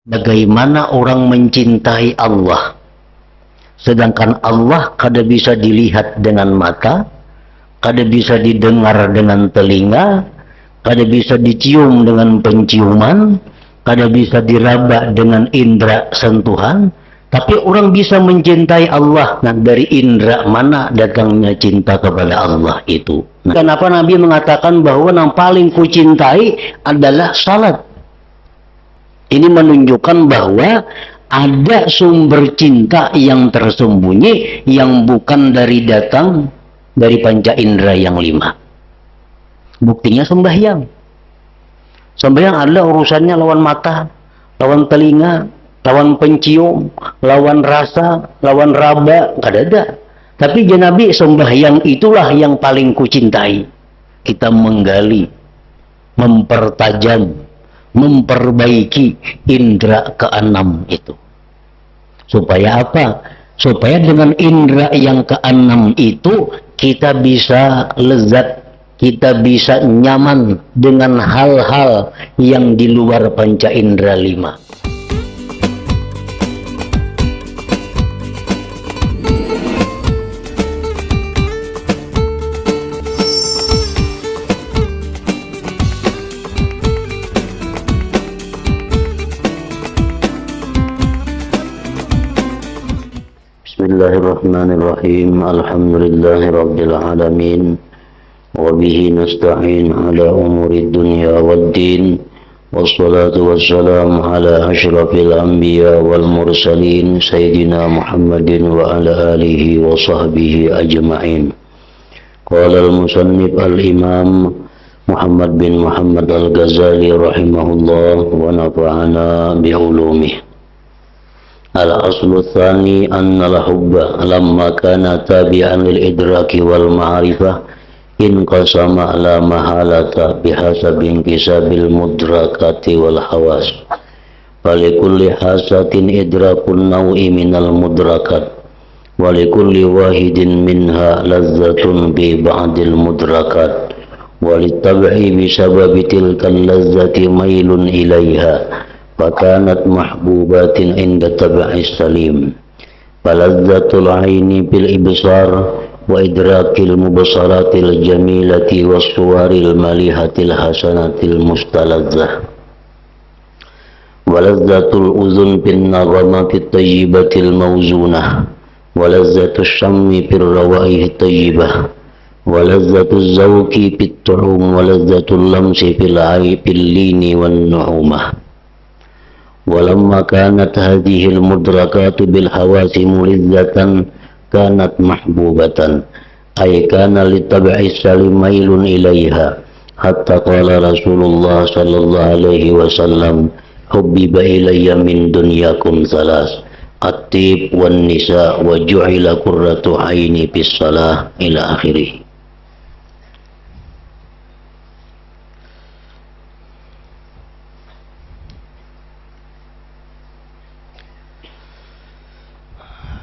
Bagaimana orang mencintai Allah, sedangkan Allah kada bisa dilihat dengan mata, kada bisa didengar dengan telinga, kada bisa dicium dengan penciuman, kada bisa diraba dengan indera sentuhan. Tapi orang bisa mencintai Allah. Nah, dari indera mana datangnya cinta kepada Allah itu? Nah, kenapa Nabi mengatakan bahwa yang paling kucintai adalah salat? Ini menunjukkan bahwa ada sumber cinta yang tersembunyi yang bukan datang dari panca indera yang 5. Buktinya sembahyang. Sembahyang adalah urusannya lawan mata, lawan telinga, lawan pencium, lawan rasa, lawan raba, ada. Tapi Nabi sembahyang itulah yang paling kucintai. Kita menggali, mempertajam, memperbaiki indera keenam itu. Supaya apa? Supaya dengan indera yang keenam itu kita bisa lezat, kita bisa nyaman dengan hal-hal yang di luar panca indera 5. Bismillahirrahmanirrahim. Alhamdulillahi rabbil alamin. Wabihi nasta'in ala umuri dunya waddin. Wassalatu wassalamu ala ashrafil anbiya wal mursalin Sayyidina Muhammadin wa ala alihi wa sahbihi ajma'in. Qala al-musannif al-imam Muhammad bin Muhammad al-Ghazali rahimahullah wa nafa'ana bi'ulumih. Al-aslu tsani anna al-hubba lamma kana tabi'an lil-idraki wal ma'rifah inqasama la mahalata bihasabi inqisabil mudrakati wal hawas. Falikulli hasatin idrakun naw'i minal mudrakat walikulli wahidin minha lazzatun bi ba'dil mudrakat walitab'i bisababi tilkal lazzati mailun ilaiha fakanat mahbubatin inda tab'is salim. Falazzatul aini bil ibsar wa idrakil mubsaratil jamilati was suwaril malihatil hasanatil mustalazzah. Walazzatul uzun bin nagamatit tayyibatil mawzunah. Walazzatul syammi bir rawaih tayyibah. Walazzatul zawki bit tuhum. Walazzatul lamsi fil aipil lini wan nu'umah. Walamma kanat hadhil mudrakatu bil hawasi mulizzatan kanat mahbubatan ay kana litab'i salim mailun ilaiha hatta qala Rasulullah sallallahu alaihi wasallam hubbiba ilayya min dunyakum salas at-tib wan nisa wa ju'ila qurratu aini bis salah ila akhirih.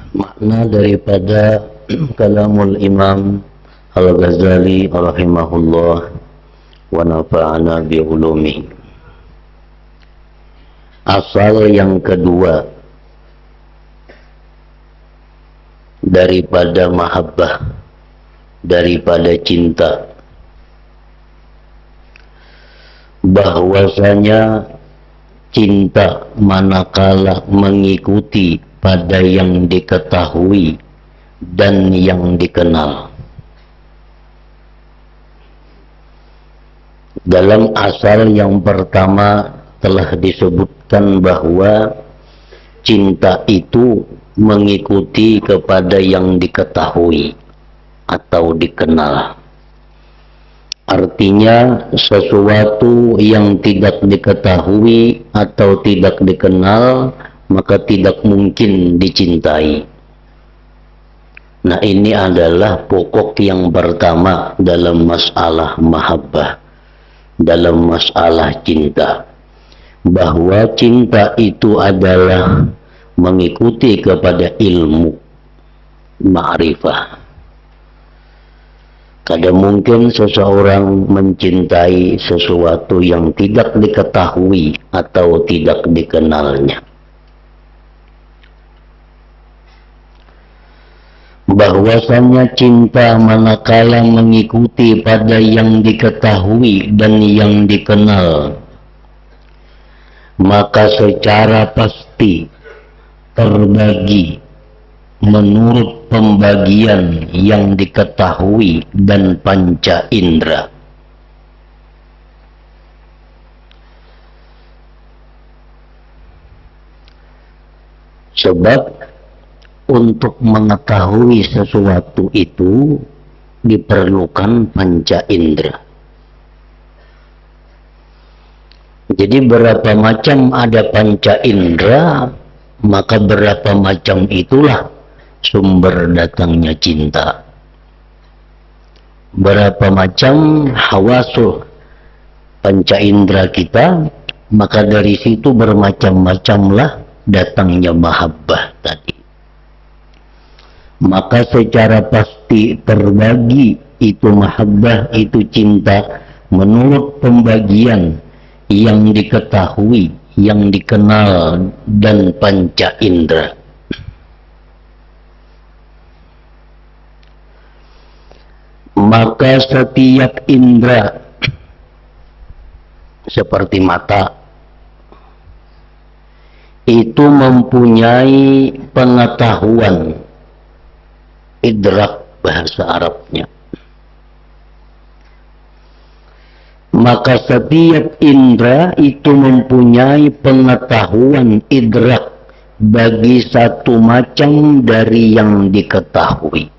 Makna daripada kalamul Imam Al-Ghazali rahimahullah wa nafa'ana bi'ulumi. Asal yang kedua daripada mahabbah, daripada cinta, bahwasanya cinta manakala mengikuti pada yang diketahui dan yang dikenal. Dalam asal yang pertama telah disebutkan bahwa cinta itu mengikuti kepada yang diketahui atau dikenal. Artinya sesuatu yang tidak diketahui atau tidak dikenal maka tidak mungkin dicintai. Nah, ini adalah pokok yang pertama dalam masalah mahabbah, dalam masalah cinta, bahwa cinta itu adalah mengikuti kepada ilmu ma'rifah. Kadang mungkin seseorang mencintai sesuatu yang tidak diketahui atau tidak dikenalnya. Bahwasanya cinta manakala mengikuti pada yang diketahui dan yang dikenal, maka secara pasti terbagi menurut pembagian yang diketahui dan panca indera. Sebab untuk mengetahui sesuatu itu diperlukan panca indera. Jadi berapa macam ada panca indera, maka berapa macam itulah sumber datangnya cinta. Berapa macam hawasul panca indera kita, maka dari situ bermacam-macamlah datangnya mahabbah tadi. Maka secara pasti terbagi itu mahabbah, itu cinta menurut pembagian yang diketahui, yang dikenal dan panca indera. Maka setiap indera seperti mata itu mempunyai pengetahuan, idrak bahasa Arabnya. Maka setiap indera itu mempunyai pengetahuan, idrak bagi satu macam dari yang diketahui.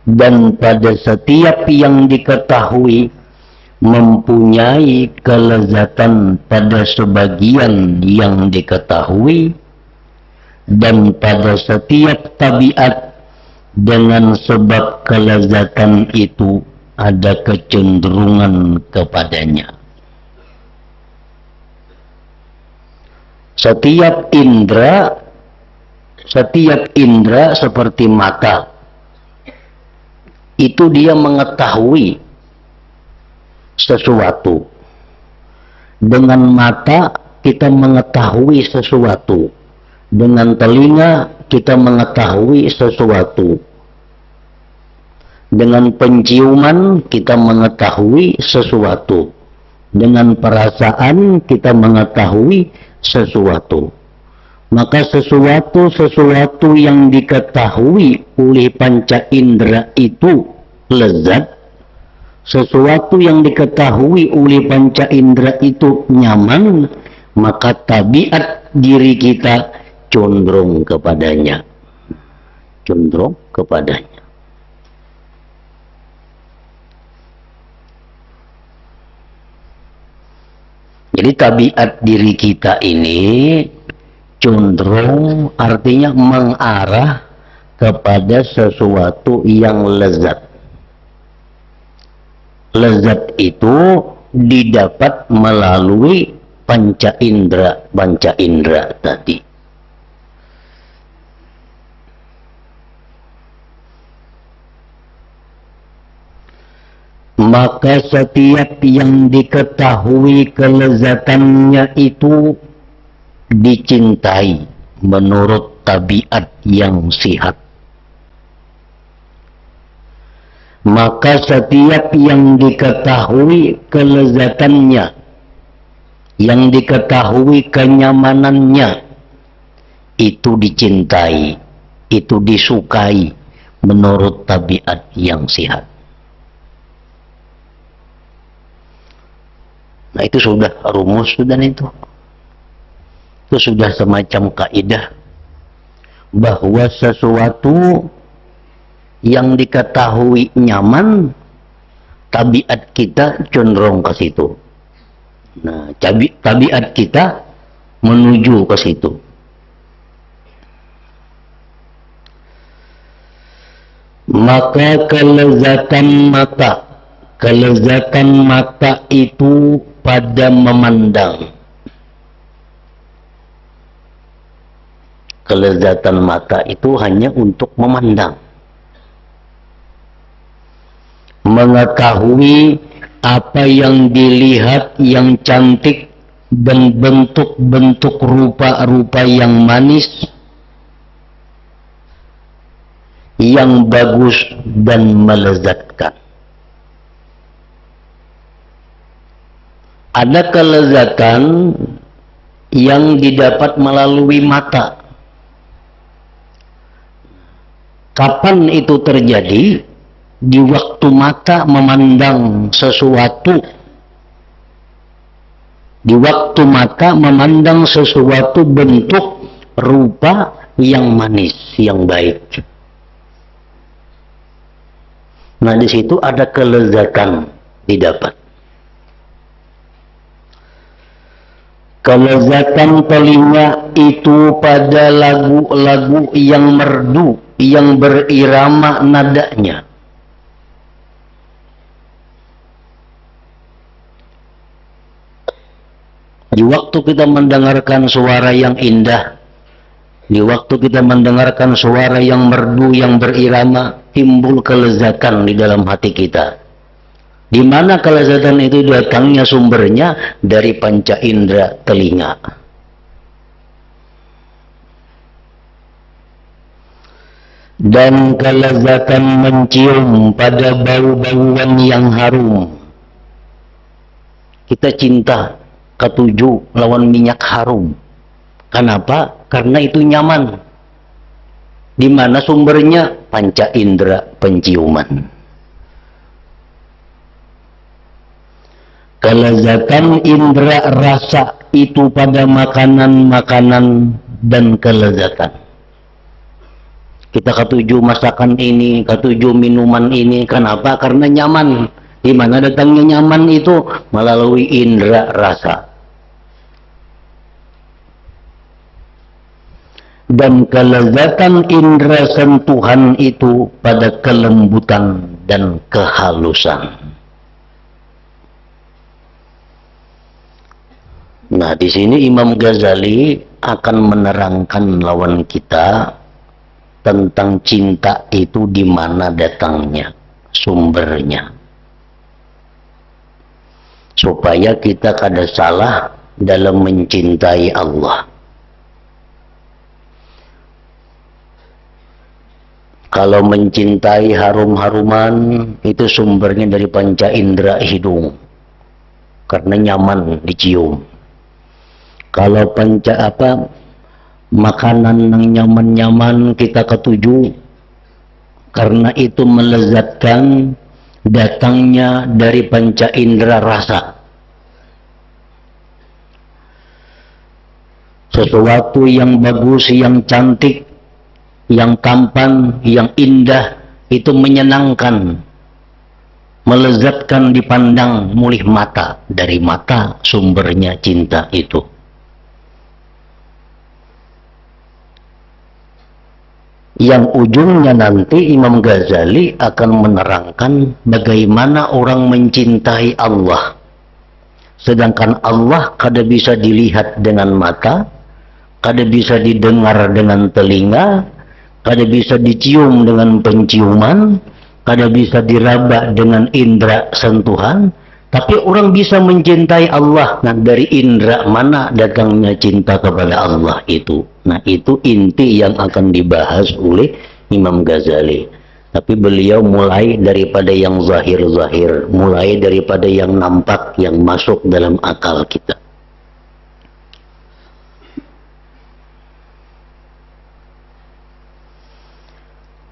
Dan pada setiap yang diketahui mempunyai kelezatan pada sebagian yang diketahui, dan pada setiap tabiat dengan sebab kelezatan itu ada kecenderungan kepadanya. Setiap indera seperti mata itu dia mengetahui sesuatu. Dengan mata kita mengetahui sesuatu, dengan telinga kita mengetahui sesuatu, dengan penciuman kita mengetahui sesuatu, dengan perasaan kita mengetahui sesuatu. Maka sesuatu yang diketahui oleh panca indera itu lezat, sesuatu yang diketahui oleh panca indera itu nyaman, maka tabiat diri kita condong kepadanya. Condong kepadanya. Jadi tabiat diri kita ini condong, artinya mengarah kepada sesuatu yang lezat. Lezat itu didapat melalui panca indera tadi. Maka setiap yang diketahui kelezatannya itu dicintai menurut tabiat yang sihat. Maka setiap yang diketahui kelezatannya, yang diketahui kenyamanannya, itu dicintai, itu disukai menurut tabiat yang sihat. Nah itu sudah rumus, sudah itu. Itu sudah semacam kaidah bahwa sesuatu yang diketahui nyaman, tabiat kita cenderung ke situ. Nah, tabiat kita menuju ke situ. Maka kelezatan mata itu pada memandang. Kelezatan mata itu hanya untuk memandang, mengetahui apa yang dilihat yang cantik dan bentuk-bentuk rupa-rupa yang manis, yang bagus dan melezatkan. Ada kelezatan yang didapat melalui mata. Kapan itu terjadi? Di waktu mata memandang sesuatu. Di waktu mata memandang sesuatu bentuk rupa yang manis, yang baik. Nah, di situ ada kelezatan didapat. Kelezatan telinga itu pada lagu-lagu yang merdu, yang berirama nadanya. Di waktu kita mendengarkan suara yang indah, di waktu kita mendengarkan suara yang merdu, yang berirama, timbul kelezatan di dalam hati kita. Di mana kelezatan itu datangnya sumbernya? Dari panca indera telinga. Dan kelezatan mencium pada bau-bauan yang harum. Kita cinta ketujuh lawan minyak harum. Kenapa? Karena itu nyaman. Di mana sumbernya? Panca indera penciuman. Kelezatan indera rasa itu pada makanan-makanan dan kelezatan. Kita ketujuh masakan ini, ketujuh minuman ini. Kenapa? Karena nyaman. Di mana datangnya nyaman itu? Melalui indera rasa. Dan kelezatan indera sentuhan itu pada kelembutan dan kehalusan. Nah, di sini Imam Ghazali akan menerangkan lawan kita tentang cinta itu di mana datangnya, sumbernya. Supaya kita kada salah dalam mencintai Allah. Kalau mencintai harum-haruman itu sumbernya dari panca indera hidung. Karena nyaman dicium. Kalau makanan yang nyaman-nyaman kita ketuju, karena itu melezatkan, datangnya dari panca indera rasa. Sesuatu yang bagus, yang cantik, yang tampan, yang indah, itu menyenangkan, melezatkan dipandang mulih mata. Dari mata sumbernya cinta itu. Yang ujungnya nanti Imam Ghazali akan menerangkan bagaimana orang mencintai Allah. Sedangkan Allah kada bisa dilihat dengan mata, kada bisa didengar dengan telinga, kada bisa dicium dengan penciuman, kada bisa diraba dengan indera sentuhan. Tapi orang bisa mencintai Allah. Nah, dari indera mana datangnya cinta kepada Allah itu? Nah, itu inti yang akan dibahas oleh Imam Ghazali. Tapi beliau mulai daripada yang zahir-zahir, mulai daripada yang nampak, yang masuk dalam akal kita.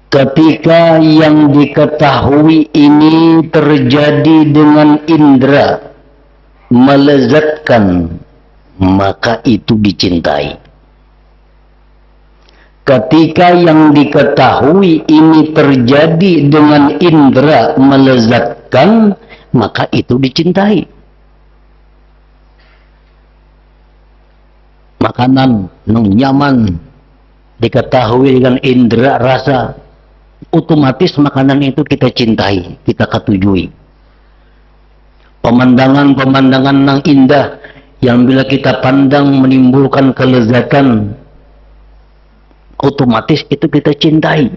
Ketika yang diketahui ini terjadi dengan indera, melezatkan, maka itu dicintai. Ketika yang diketahui ini terjadi dengan indera, melezatkan, maka itu dicintai. Makanan yang nyaman, diketahui dengan indera rasa, otomatis makanan itu kita cintai, kita ketujui. Pemandangan-pemandangan yang indah yang bila kita pandang menimbulkan kelezatan, otomatis itu kita cintai.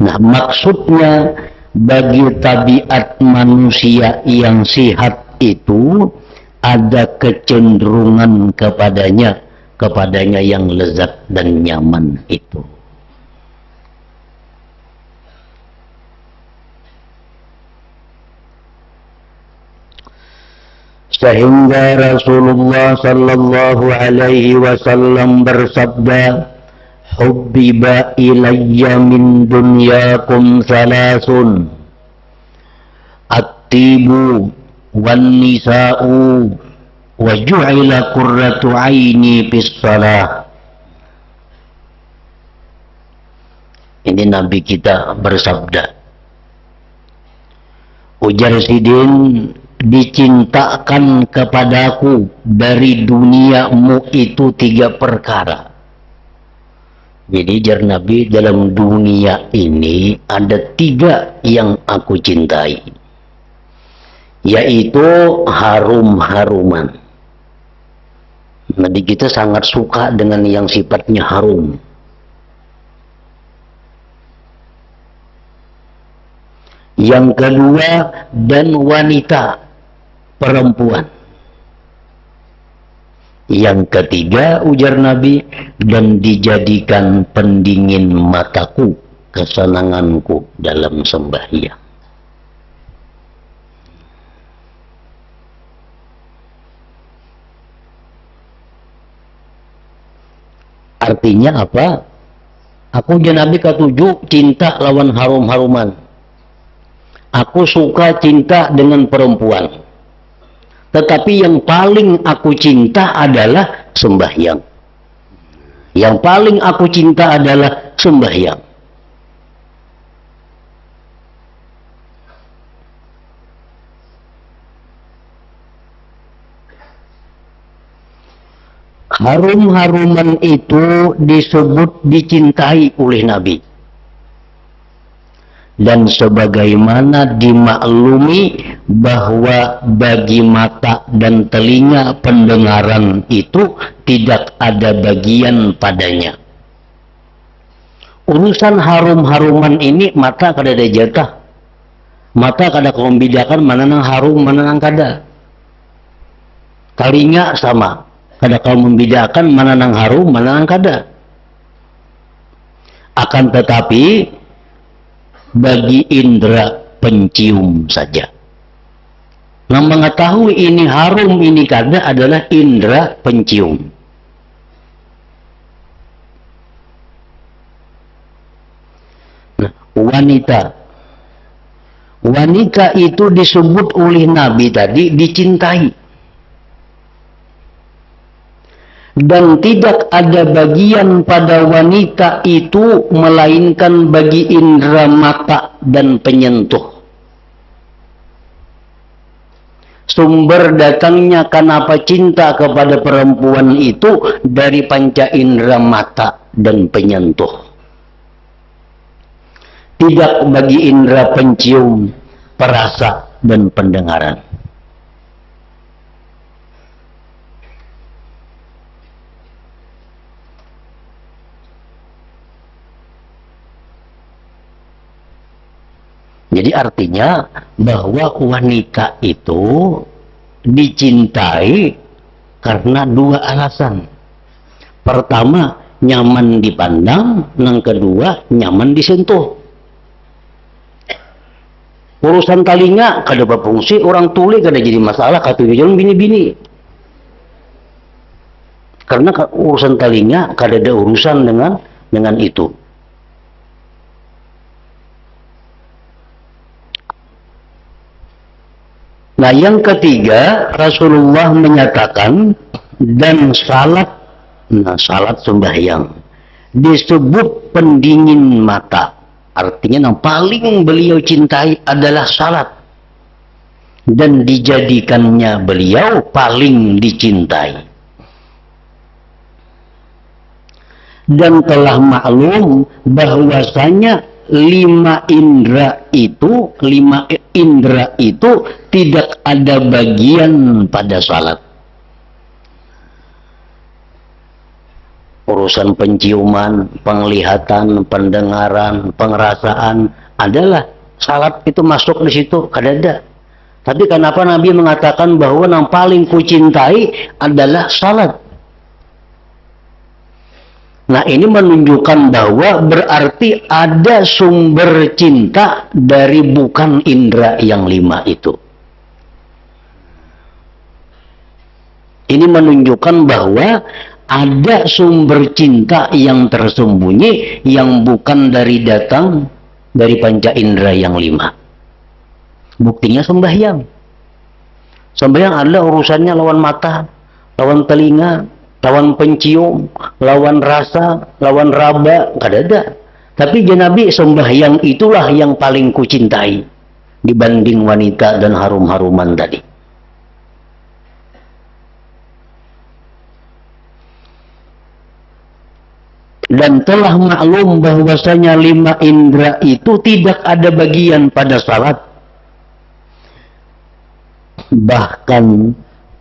Nah, maksudnya bagi tabiat manusia yang sehat itu ada kecenderungan kepadanya yang lezat dan nyaman itu. Sehingga Rasulullah sallallahu alaihi wasallam bersabda, "Hubbiba ilayya min dunyakum thalathun, at-tibu wan nisa'u wa ju'ila qurratu 'aini bis shalah." Ini Nabi kita bersabda. Ujar Sidin, dicintakan kepadaku dari duniamu itu 3 perkara. Jadi jar Nabi, dalam dunia ini ada 3 yang aku cintai, yaitu harum-haruman. Nabi kita sangat suka dengan yang sifatnya harum. Yang kedua, dan wanita, perempuan. Yang ketiga, ujar Nabi, dan dijadikan pendingin mataku, kesenanganku dalam sembahyang. Artinya apa? Aku ujar Nabi ketujuh, cinta lawan harum-haruman. Aku suka cinta dengan perempuan. Tetapi yang paling aku cinta adalah sembahyang. Yang paling aku cinta adalah sembahyang. Harum-haruman itu disebut dicintai oleh Nabi. Dan sebagaimana dimaklumi bahwa bagi mata dan telinga pendengaran itu tidak ada bagian padanya. Urusan harum-haruman ini mata kada ada jatah. Mata kada membedakan mana nang harum, mana nang kada. Telinga sama, kada kau membedakan mana nang harum, mana nang kada. Akan tetapi bagi indera pencium saja. Yang mengetahui ini harum, ini kada adalah indera pencium. Nah, wanita. Wanita itu disebut oleh Nabi tadi dicintai. Dan tidak ada bagian pada wanita itu melainkan bagi indera mata dan penyentuh. Sumber datangnya kenapa cinta kepada perempuan itu dari panca indera mata dan penyentuh. Tidak bagi indera pencium, perasa, dan pendengaran. Jadi artinya bahwa wanita itu dicintai karena 2 alasan. Pertama, nyaman dipandang, yang kedua, nyaman disentuh. Urusan telinga kada berfungsi, orang tuli kada jadi masalah, katanya jangan bini-bini. Karena urusan telinga kada ada urusan dengan itu. Nah, yang ketiga, Rasulullah menyatakan, dan salat, nah salat sembahyang disebut pendingin mata. Artinya yang paling beliau cintai adalah salat, dan dijadikannya beliau paling dicintai. Dan telah maklum bahwasanya 5 indera itu tidak ada bagian pada salat. urusan penciuman, penglihatan, pendengaran, pengerasaan, adalah salat itu masuk di situ, ada. Tapi kenapa Nabi mengatakan bahwa yang paling kucintai adalah salat? Nah, ini menunjukkan bahwa berarti ada sumber cinta dari bukan indera yang 5 itu. Ini menunjukkan bahwa ada sumber cinta yang tersembunyi yang bukan datang dari panca indera yang 5. Buktinya sembahyang. Sembahyang adalah urusannya lawan mata, lawan telinga, lawan pencium, lawan rasa, lawan raba, nggak ada. Tapi Nabi sembahyang itulah yang paling kucintai dibanding wanita dan harum-haruman tadi. Dan telah maklum bahwasanya 5 indera itu tidak ada bagian pada salat. Bahkan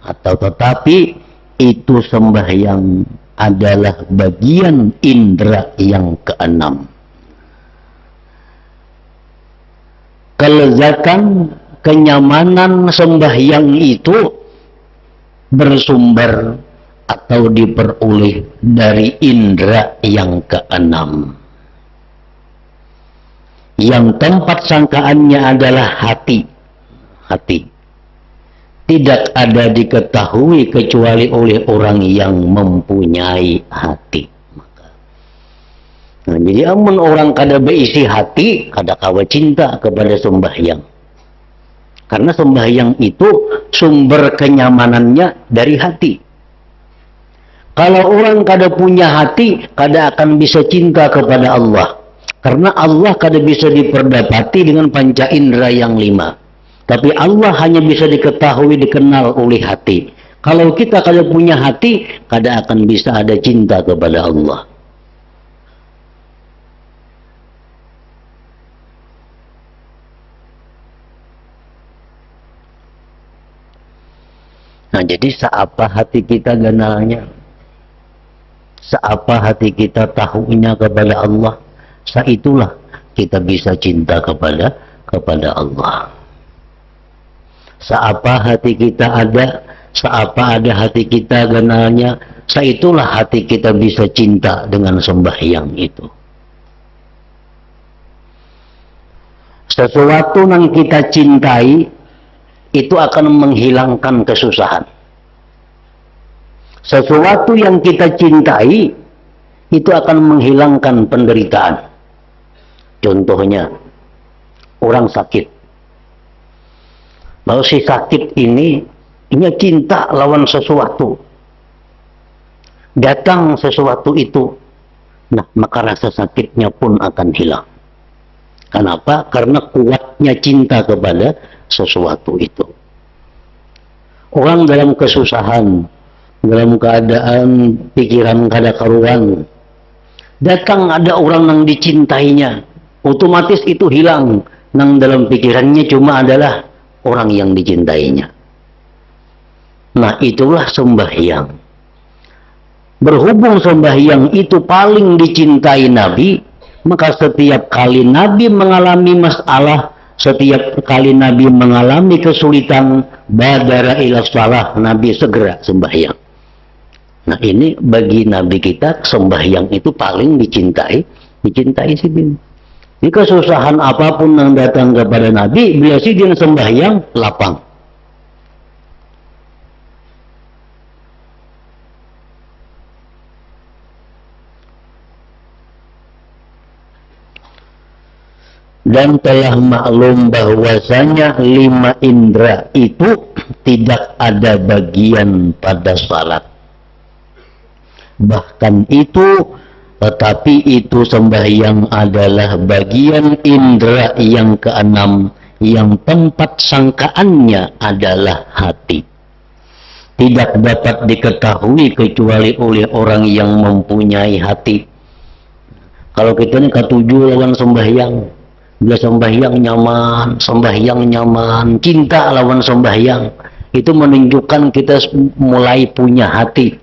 atau tetapi itu sembahyang adalah bagian indera yang ke-6. Kelezatan, kenyamanan sembahyang itu bersumber atau diperoleh dari indera yang ke-6, yang tempat sangkaannya adalah hati. Tidak ada diketahui kecuali oleh orang yang mempunyai hati. Nah, jadi amun orang kada berisi hati, kada kawa cinta kepada sembahyang. Karena sembahyang itu sumber kenyamanannya dari hati. Kalau orang kada punya hati, kada akan bisa cinta kepada Allah. Karena Allah kada bisa diperdapati dengan panca indera yang 5. Tapi Allah hanya bisa diketahui, dikenal oleh hati. Kalau kita kada punya hati, kada akan bisa ada cinta kepada Allah. Nah, jadi seapa hati kita kenalnya, seapa hati kita tahunya kepada Allah, saitulah kita bisa cinta kepada Allah. Seapa hati kita ada, seapa ada hati kita kenalnya, saitulah hati kita bisa cinta dengan sembahyang itu. Sesuatu yang kita cintai itu akan menghilangkan kesusahan. Sesuatu yang kita cintai itu akan menghilangkan penderitaan. Contohnya, orang sakit. Kalau si sakit ini cinta lawan sesuatu. Datang sesuatu itu, nah maka rasa sakitnya pun akan hilang. Kenapa? Karena kuatnya cinta kepada sesuatu itu. Orang dalam kesusahan, dalam keadaan pikiran kada karuan, datang ada orang yang dicintainya, otomatis itu hilang. Nang dalam pikirannya cuma adalah orang yang dicintainya. Nah, itulah sembahyang. Berhubung sembahyang itu paling dicintai Nabi, maka setiap kali Nabi mengalami masalah, setiap kali Nabi mengalami kesulitan, badara ila shalah, Nabi segera sembahyang. Nah, ini bagi Nabi kita sembahyang itu paling dicintai sih. Di kesusahan apapun yang datang kepada Nabi, biasa dia sembahyang lapang. Dan telah maklum bahwasanya 5 indera itu tidak ada bagian pada salat. Bahkan itu, tetapi itu sembahyang adalah bagian indera yang ke-6 yang tempat sangkaannya adalah hati. Tidak dapat diketahui kecuali oleh orang yang mempunyai hati. Kalau kita ini ketujuh lawan sembahyang, bila sembahyang nyaman, cinta lawan sembahyang, itu menunjukkan kita mulai punya hati.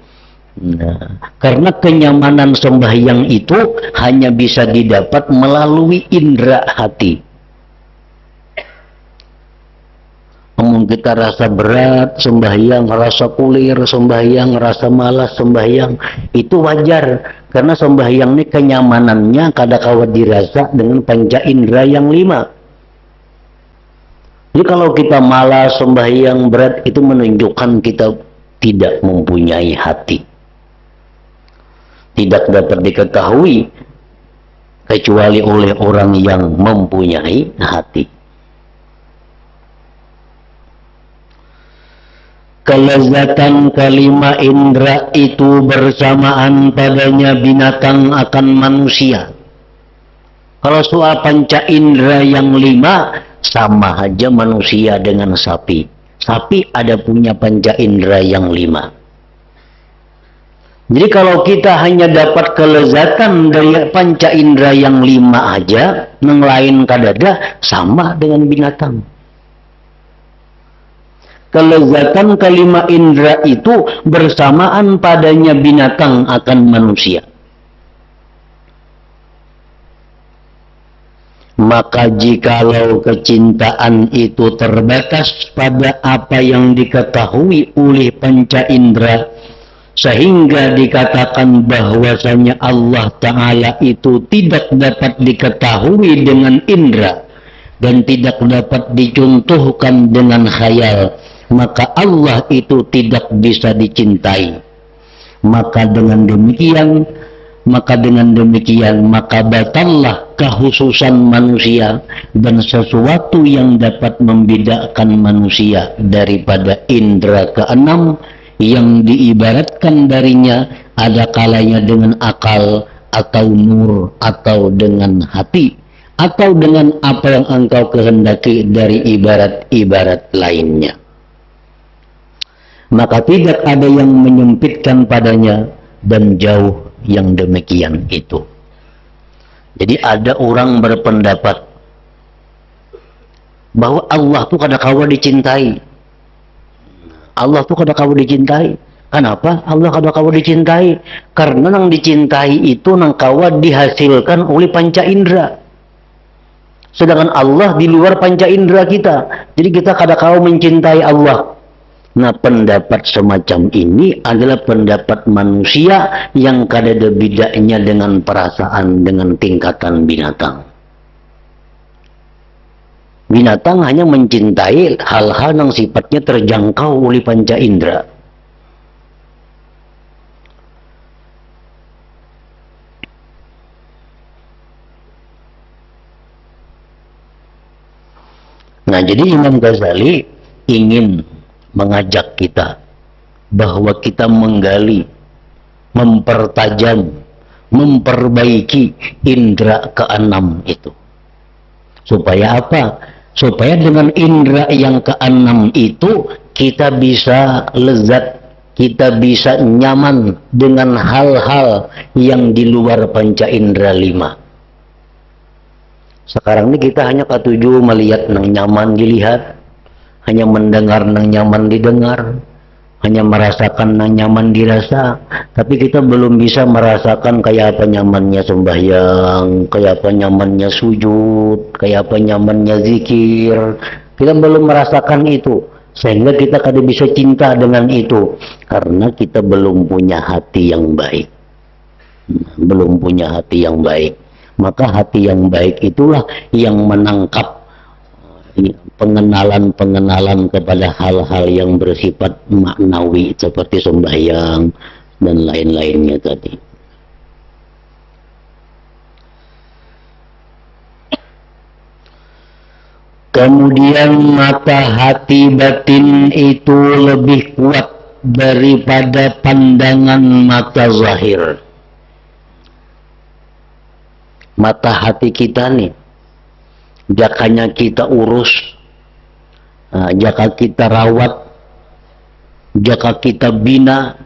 Nah, karena kenyamanan sembahyang itu hanya bisa didapat melalui indera hati. Kita rasa berat sembahyang, rasa kulir sembahyang, rasa malas sembahyang, itu wajar karena sembahyang ini kenyamanannya kadang-kala dirasa dengan panca indera yang 5. Jadi kalau kita malas sembahyang berat, itu menunjukkan kita tidak mempunyai hati. Tidak dapat diketahui kecuali oleh orang yang mempunyai hati. Kelezatan kelima indera itu bersamaan padanya binatang akan manusia. Kalau soal panca indera yang 5, sama aja manusia dengan sapi. Sapi ada punya panca indera yang 5. Jadi kalau kita hanya dapat kelezatan dari panca indera yang 5 aja, yang lain kadada, sama dengan binatang. Kelezatan kelima indera itu bersamaan padanya binatang akan manusia. Maka jikalau kecintaan itu terbatas pada apa yang diketahui oleh panca indera, sehingga dikatakan bahwasanya Allah Ta'ala itu tidak dapat diketahui dengan indera dan tidak dapat dicontohkan dengan khayal, maka Allah itu tidak bisa dicintai. Maka dengan demikian maka batallah kekhususan manusia dan sesuatu yang dapat membedakan manusia daripada indera keenam yang diibaratkan darinya ada kalanya dengan akal atau nur atau dengan hati atau dengan apa yang engkau kehendaki dari ibarat-ibarat lainnya. Maka tidak ada yang menyempitkan padanya dan jauh yang demikian itu. Jadi ada orang berpendapat bahwa Allah tuh kadang-kala dicintai. Allah tuh kadang-kala dicintai. Kenapa Allah kadang-kala dicintai? Karena yang dicintai itu nangkawa dihasilkan oleh panca indera. Sedangkan Allah di luar panca indera kita. Jadi kita kadang-kala mencintai Allah. Nah, pendapat semacam ini adalah pendapat manusia yang kadada bedanya dengan perasaan dengan tingkatan binatang. Binatang hanya mencintai hal-hal yang sifatnya terjangkau oleh panca indera. Nah, jadi Imam Ghazali ingin mengajak kita bahwa kita menggali, mempertajam, memperbaiki indera keenam itu. Supaya apa? Supaya dengan indera yang keenam itu kita bisa lezat, kita bisa nyaman dengan hal-hal yang di luar panca indera 5. Sekarang ini kita hanya ketujuh melihat yang nyaman dilihat, hanya mendengar yang nyaman didengar, hanya merasakan yang nyaman dirasa, tapi kita belum bisa merasakan kayak apa nyamannya sembahyang, kayak apa nyamannya sujud, kayak apa nyamannya zikir. Kita belum merasakan itu, sehingga kita kada bisa cinta dengan itu, karena kita belum punya hati yang baik. Belum punya hati yang baik. Maka hati yang baik itulah yang menangkap pengenalan kepada hal-hal yang bersifat maknawi seperti sembahyang dan lain-lainnya tadi. Kemudian mata hati batin itu lebih kuat daripada pandangan mata zahir. Mata hati kita nih, jakanya kita urus, jaka kita rawat, jaka kita bina,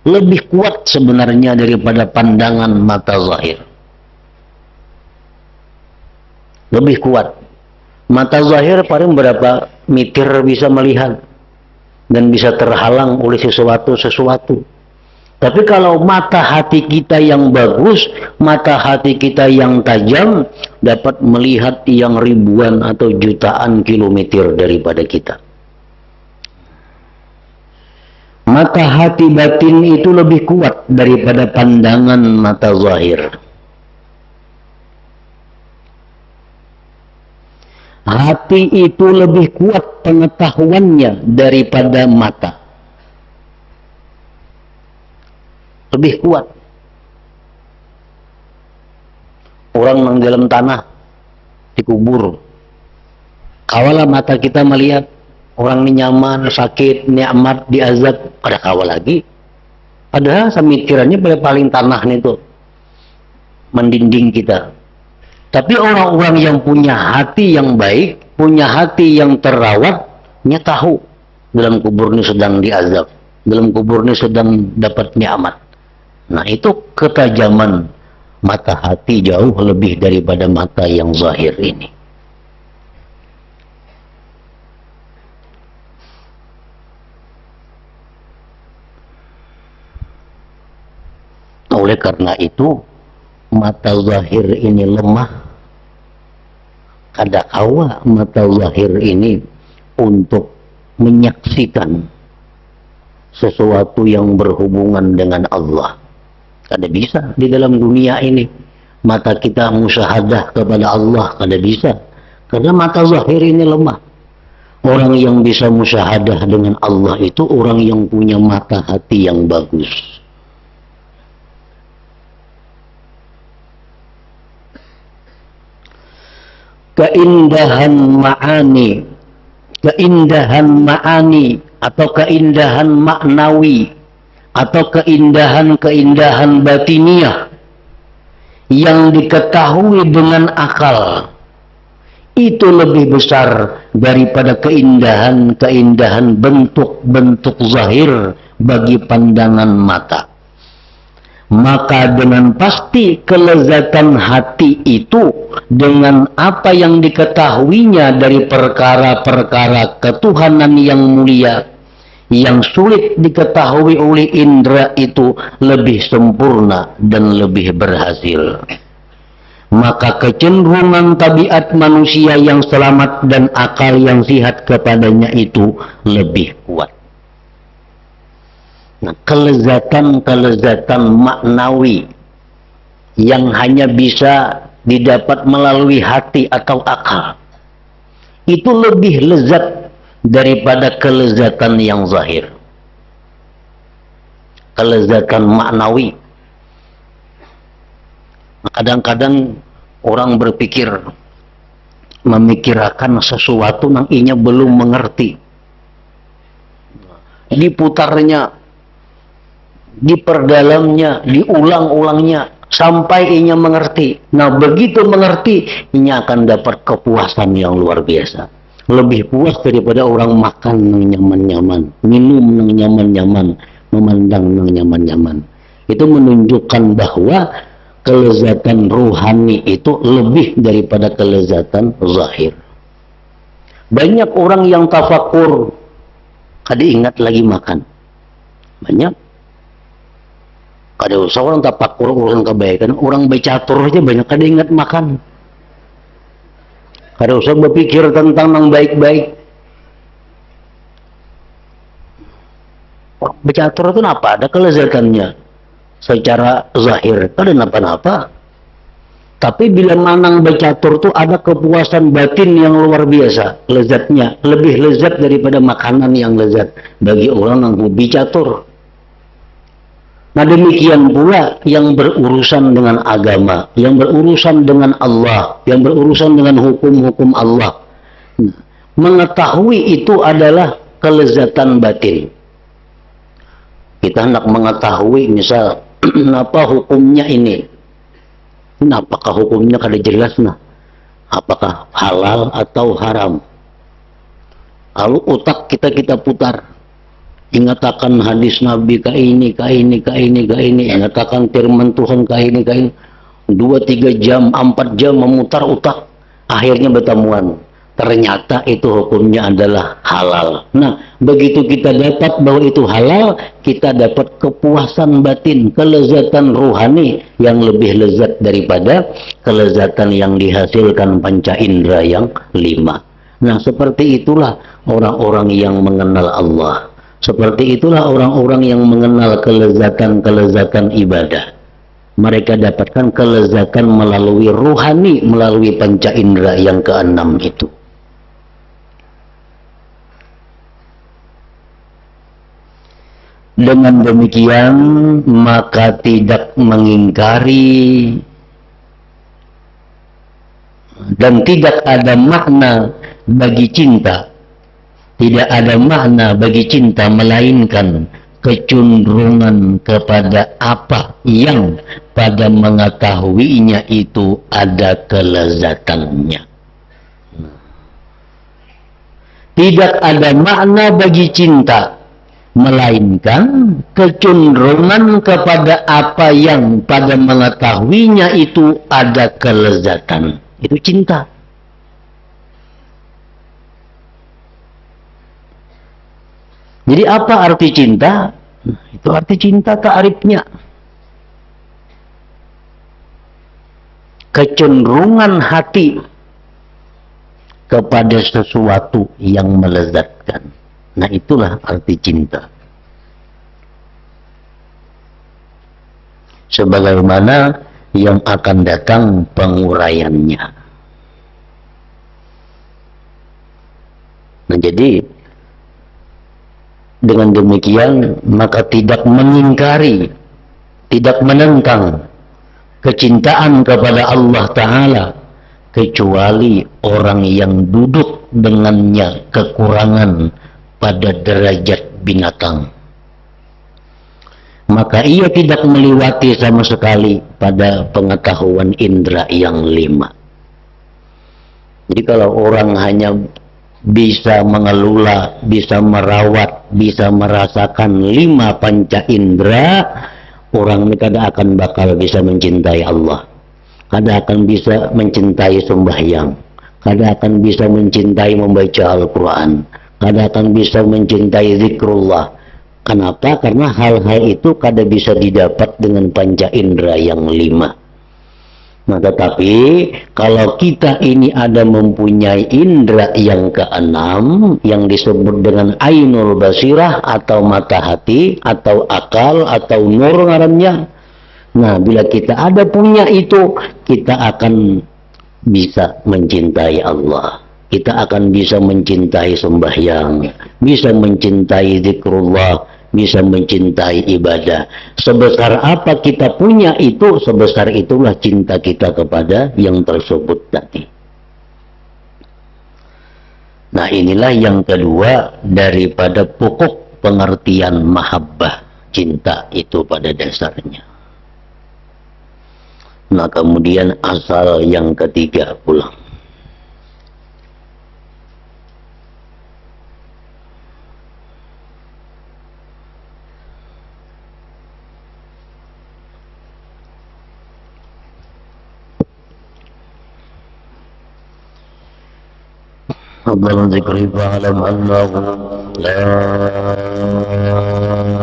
lebih kuat sebenarnya daripada pandangan mata zahir. Lebih kuat. Mata zahir paling berapa meter bisa melihat dan bisa terhalang oleh sesuatu. Tapi kalau mata hati kita yang bagus, mata hati kita yang tajam, dapat melihat yang ribuan atau jutaan kilometer daripada kita. Mata hati batin itu lebih kuat daripada pandangan mata zahir. Hati itu lebih kuat pengetahuannya daripada mata. Lebih kuat. Orang yang dalam tanah dikubur, kawalah mata kita melihat orang ini nyaman, sakit, nikmat, diazab, ada kawal lagi. Padahal semikirannya paling tanah itu mendinding kita. Tapi orang-orang yang punya hati yang baik, punya hati yang terawat, nya tahu dalam kubur ini sedang diazab, dalam kubur ini sedang dapat nikmat. Nah, itu ketajaman mata hati jauh lebih daripada mata yang zahir ini. Oleh karena itu, mata zahir ini lemah. Kadakawa mata zahir ini untuk menyaksikan sesuatu yang berhubungan dengan Allah. Kada bisa di dalam dunia ini mata kita musyahadah kepada Allah, kada bisa, karena mata zahir ini lemah. Orang yang bisa musyahadah dengan Allah itu orang yang punya mata hati yang bagus. Keindahan ma'ani atau keindahan maknawi atau keindahan batiniah yang diketahui dengan akal itu lebih besar daripada keindahan bentuk-bentuk zahir bagi pandangan mata. Maka dengan pasti kelezatan hati itu dengan apa yang diketahuinya dari perkara-perkara ketuhanan yang mulia, yang sulit diketahui oleh indera itu lebih sempurna dan lebih berhasil. Maka kecenderungan tabiat manusia yang selamat dan akal yang sihat kepadanya itu lebih kuat. Nah, kelezatan maknawi yang hanya bisa didapat melalui hati atau akal itu lebih lezat daripada kelezatan yang zahir. Kelezatan maknawi. Kadang-kadang orang berpikir memikirkan sesuatu yang inya belum mengerti. Diputarnya, diperdalamnya, diulang-ulangnya sampai inya mengerti. Nah, begitu mengerti, inya akan dapat kepuasan yang luar biasa. Lebih puas daripada orang makan yang nyaman-nyaman, minum yang nyaman-nyaman, memandang yang nyaman-nyaman. Itu menunjukkan bahwa kelezatan rohani itu lebih daripada kelezatan zahir. Banyak orang yang tafakur, kada ingat lagi makan. Banyak. Kada usah orang tafakur urusan kebaikan, orang becatur aja banyak kada ingat makan. Kada usah berpikir tentang yang baik-baik. Becatur itu apa? Ada kelezatannya secara zahir, kada napa-napa. Tapi bila manang becatur itu ada kepuasan batin yang luar biasa, lezatnya lebih lezat daripada makanan yang lezat bagi orang yang hobi catur. Nah, demikian pula yang berurusan dengan agama, yang berurusan dengan Allah, yang berurusan dengan hukum-hukum Allah. Nah, mengetahui itu adalah kelezatan batin. Kita hendak mengetahui misal apa hukumnya ini. Apakah hukumnya kada jelas nah? Apakah halal atau haram? Lalu otak kita putar. Ingatakan hadis Nabi ka ini. Ingatakan firman Tuhan ka ini. 2-3 jam, 4 jam memutar otak. Akhirnya bertemuan. ternyata itu hukumnya adalah halal. Nah, begitu kita dapat bahwa itu halal, kita dapat kepuasan batin, kelezatan rohani yang lebih lezat daripada kelezatan yang dihasilkan panca indera yang 5. Nah, seperti itulah orang-orang yang mengenal Allah. Seperti itulah orang-orang yang mengenal kelezatan-kelezatan ibadah. Mereka dapatkan kelezatan melalui rohani, melalui panca indera yang ke-6 itu. Dengan demikian, maka tidak mengingkari dan tidak ada makna bagi cinta. Tidak ada makna bagi cinta melainkan kecenderungan kepada apa yang pada mengetahuinya itu ada kelezatannya. Tidak ada makna bagi cinta melainkan kecenderungan kepada apa yang pada mengetahuinya itu ada kelezatan. Itu cinta. Jadi apa arti cinta? Itu arti cinta ta'rifnya. Kecenderungan hati kepada sesuatu yang melezatkan. Nah, itulah arti cinta. Sebagaimana yang akan datang penguraiannya. Nah, jadi dengan demikian maka tidak mengingkari, tidak menentang kecintaan kepada Allah Ta'ala kecuali orang yang duduk dengannya kekurangan pada derajat binatang. Maka ia tidak melewati sama sekali pada pengetahuan indera yang 5. Jadi kalau orang hanya bisa mengelola, bisa merawat, bisa merasakan 5 panca indera, orang ini kada akan bakal bisa mencintai Allah, kada akan bisa mencintai sembahyang, kada akan bisa mencintai membaca Al-Quran, kada akan bisa mencintai zikrullah. Kenapa? Karena hal-hal itu kada bisa didapat dengan panca indera yang 5. Nah, tetapi kalau kita ini ada mempunyai indera yang ke-6 yang disebut dengan ainul basirah atau mata hati atau akal atau nur ngarannya. Nah, bila kita ada punya itu, kita akan bisa mencintai Allah. Kita akan bisa mencintai sembahyang, bisa mencintai zikrullah, bisa mencintai ibadah. Sebesar apa kita punya itu, sebesar itulah cinta kita kepada yang tersebut tadi. Nah, inilah yang kedua daripada pokok pengertian mahabbah, cinta itu pada dasarnya. Nah, kemudian asal yang ketiga pula. أفضل ذكر فاعلم أنه لا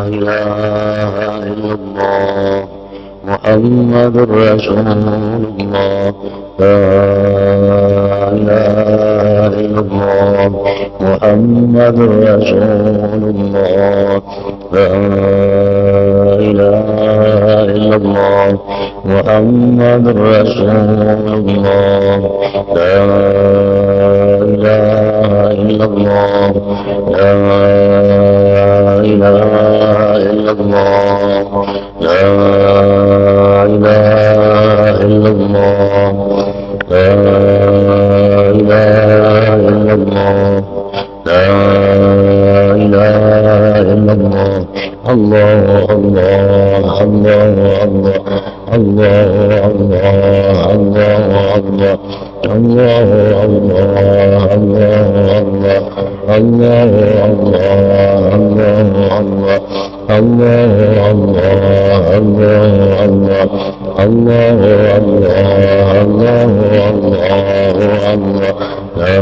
إله إلا الله محمد رسول الله لا إله إلا الله محمد رسول الله لا إله إلا الله محمد رسول الله لا إله إلا الله لا إله إلا الله لا إله إلا الله لا إله إلا الله لا إله إلا الله الله الله الله الله الله الله الله الله الله الله الله الله الله الله الله الله الله الله الله الله الله الله الله لا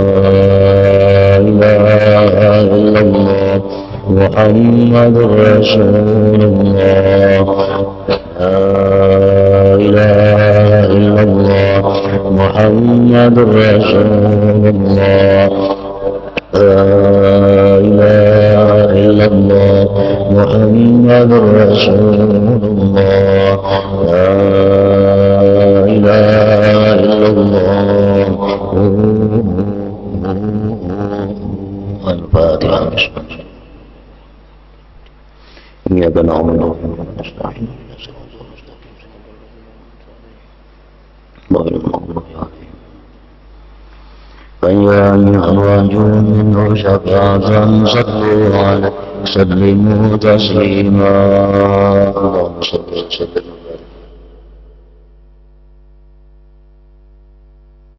إله إلا الله محمد رسول الله لا إله إلا الله محمد رسول الله لا إله إلا الله محمد رسول الله لا إله إلا الله الفاتحة. إياك نعبد وإياك نستعين غير المغضوب عليهم فيا أرجو منه شفاعة صلوا عليه سلموا تسليما اللهم صل وسلم